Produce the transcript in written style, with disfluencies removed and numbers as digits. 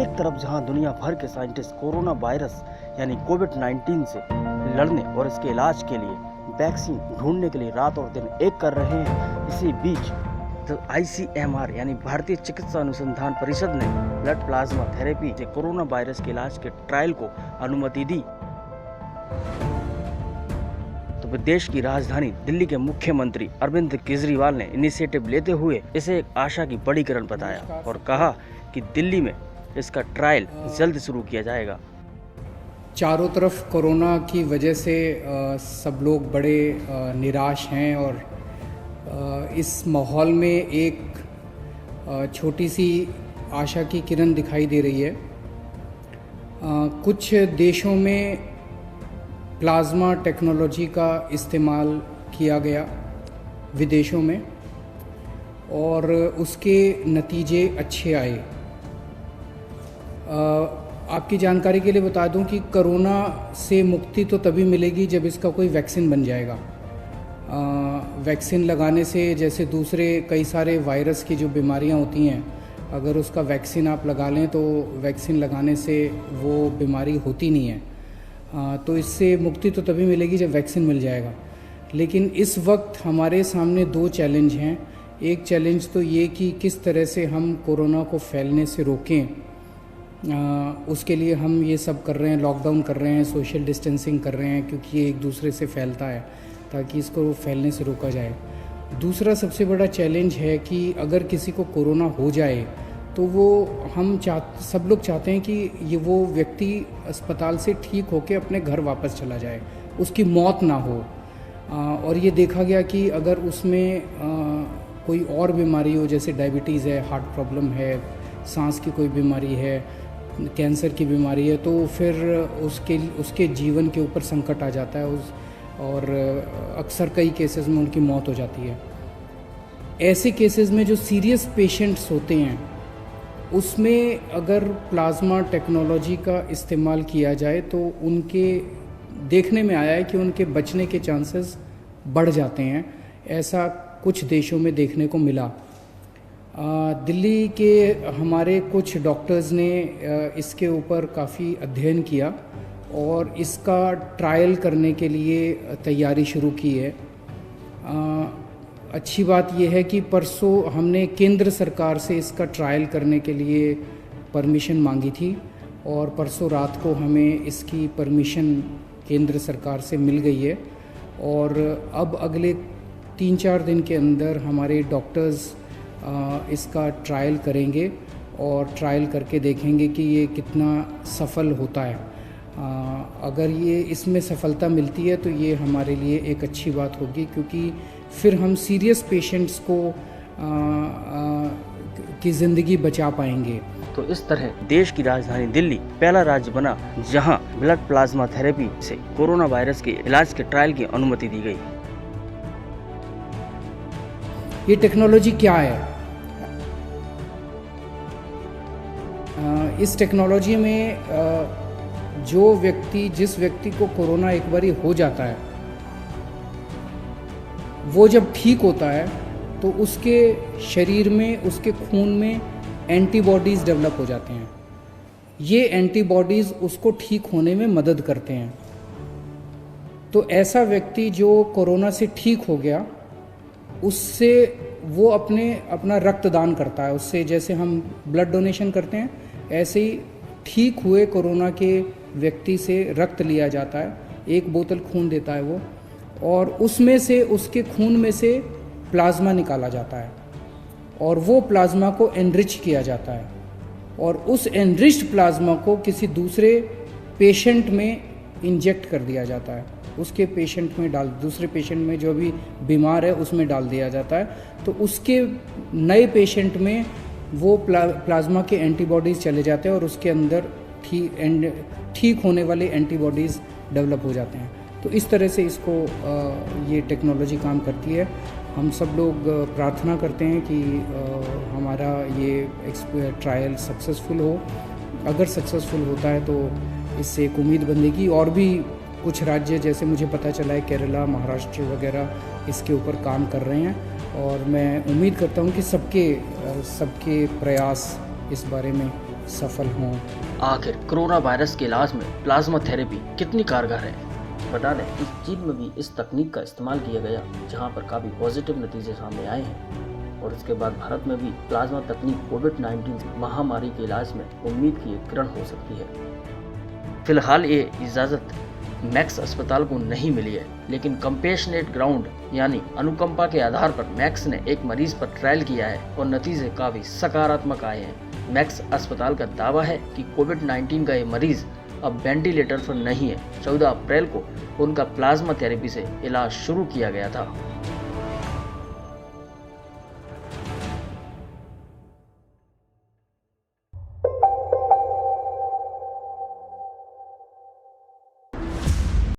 एक तरफ जहां दुनिया भर के साइंटिस्ट कोरोना वायरस यानी कोविड-19 से लड़ने और इसके इलाज के लिए वैक्सीन ढूंढने के लिए रात और दिन एक कर रहे हैं, इसी बीच ICMR यानी भारतीय चिकित्सा अनुसंधान परिषद ने ब्लड प्लाज्मा थेरेपी से कोरोना वायरस के इलाज के ट्रायल को अनुमति दी। तो प्रदेश की राजधानी दिल्ली के मुख्यमंत्री अरविंद केजरीवाल ने इनिशिएटिव लेते हुए इसे एक आशा की बड़ी किरण बताया और कहा कि दिल्ली में इसका ट्रायल जल्द शुरू किया जाएगा। चारों तरफ कोरोना की वजह से सब लोग बड़े निराश हैं और इस माहौल में एक छोटी सी आशा की किरण दिखाई दे रही है। कुछ देशों में प्लाज्मा टेक्नोलॉजी का इस्तेमाल किया गया विदेशों में और उसके नतीजे अच्छे आए। आपकी जानकारी के लिए बता दूं कि कोरोना से मुक्ति तो तभी मिलेगी जब इसका कोई वैक्सीन बन जाएगा। वैक्सीन लगाने से जैसे दूसरे कई सारे वायरस की जो बीमारियां होती हैं, अगर उसका वैक्सीन आप लगा लें तो वैक्सीन लगाने से वो बीमारी होती नहीं है। तो इससे मुक्ति तो तभी मिलेगी जब वैक्सीन मिल जाएगा। लेकिन इस वक्त हमारे सामने दो चैलेंज हैं। एक चैलेंज तो ये कि किस तरह से हम कोरोना को फैलने से रोकें। उसके लिए हम ये सब कर रहे हैं, लॉकडाउन कर रहे हैं, सोशल डिस्टेंसिंग कर रहे हैं, क्योंकि ये एक दूसरे से फैलता है, ताकि इसको फैलने से रोका जाए। दूसरा सबसे बड़ा चैलेंज है कि अगर किसी को कोरोना हो जाए तो वो सब लोग चाहते हैं कि वो व्यक्ति अस्पताल से ठीक होकर अपने घर वापस चला जाए, उसकी मौत ना हो। और ये देखा गया कि अगर उसमें कोई और बीमारी हो, जैसे डायबिटीज़ है, हार्ट प्रॉब्लम है, सांस की कोई बीमारी है, कैंसर की बीमारी है, तो फिर उसके जीवन के ऊपर संकट आ जाता है और अक्सर कई केसेस में उनकी मौत हो जाती है। ऐसे केसेस में जो सीरियस पेशेंट्स होते हैं, उसमें अगर प्लाज्मा टेक्नोलॉजी का इस्तेमाल किया जाए तो उनके देखने में आया है कि उनके बचने के चांसेस बढ़ जाते हैं। ऐसा कुछ देशों में देखने को मिला। दिल्ली के हमारे कुछ डॉक्टर्स ने इसके ऊपर काफ़ी अध्ययन किया और इसका ट्रायल करने के लिए तैयारी शुरू की है। अच्छी बात यह है कि परसों हमने केंद्र सरकार से इसका ट्रायल करने के लिए परमिशन मांगी थी और परसों रात को हमें इसकी परमिशन केंद्र सरकार से मिल गई है। और अब अगले 3-4 दिन के अंदर हमारे डॉक्टर्स इसका ट्रायल करेंगे और ट्रायल करके देखेंगे कि ये कितना सफल होता है। अगर ये इसमें सफलता मिलती है तो ये हमारे लिए एक अच्छी बात होगी, क्योंकि फिर हम सीरियस पेशेंट्स को की ज़िंदगी बचा पाएंगे। तो इस तरह देश की राजधानी दिल्ली पहला राज्य बना जहां ब्लड प्लाज्मा थेरेपी से कोरोना वायरस के इलाज के ट्रायल की अनुमति दी गई। ये टेक्नोलॉजी क्या है? इस टेक्नोलॉजी में जिस व्यक्ति को कोरोना एक बारी हो जाता है, वो जब ठीक होता है तो उसके शरीर में, उसके खून में एंटीबॉडीज़ डेवलप हो जाते हैं। ये एंटीबॉडीज़ उसको ठीक होने में मदद करते हैं। तो ऐसा व्यक्ति जो कोरोना से ठीक हो गया, उससे वो अपना रक्तदान करता है। उससे जैसे हम ब्लड डोनेशन करते हैं, ऐसे ही ठीक हुए कोरोना के व्यक्ति से रक्त लिया जाता है। 1 बोतल खून देता है वो, और उसमें से, उसके खून में से प्लाज्मा निकाला जाता है और वो प्लाज्मा को एनरिच किया जाता है और उस एनरिच्ड प्लाज्मा को किसी दूसरे पेशेंट में इंजेक्ट कर दिया जाता है। उसके पेशेंट में दूसरे पेशेंट में जो भी बीमार है उसमें डाल दिया जाता है। तो उसके नए पेशेंट में वो प्लाज्मा के एंटीबॉडीज़ चले जाते हैं और उसके अंदर ठीक होने वाले एंटीबॉडीज़ डेवलप हो जाते हैं। तो इस तरह से इसको ये टेक्नोलॉजी काम करती है। हम सब लोग प्रार्थना करते हैं कि हमारा ये ट्रायल सक्सेसफुल हो। अगर सक्सेसफुल होता है तो इससे एक उम्मीद बंधेगी। और भी कुछ राज्य, जैसे मुझे पता चला है केरला, महाराष्ट्र वगैरह इसके ऊपर काम कर रहे हैं और मैं उम्मीद करता हूं कि सबके प्रयास इस बारे में सफल हों। आखिर कोरोना वायरस के इलाज में प्लाज्मा थेरेपी कितनी कारगर है? बता दें कि चीन में भी इस तकनीक का इस्तेमाल किया गया, जहां पर काफ़ी पॉजिटिव नतीजे सामने आए हैं। और इसके बाद भारत में भी प्लाज्मा तकनीक कोविड-19 महामारी के इलाज में उम्मीद की एक किरण हो सकती है। फिलहाल ये इजाज़त मैक्स अस्पताल को नहीं मिली है, लेकिन कंपेशनेट ग्राउंड यानी अनुकंपा के आधार पर मैक्स ने एक मरीज पर ट्रायल किया है और नतीजे काफ़ी सकारात्मक आए हैं। मैक्स अस्पताल का दावा है कि कोविड-19 का ये मरीज अब वेंटिलेटर पर नहीं है। 14 अप्रैल को उनका प्लाज्मा थेरेपी से इलाज शुरू किया गया था।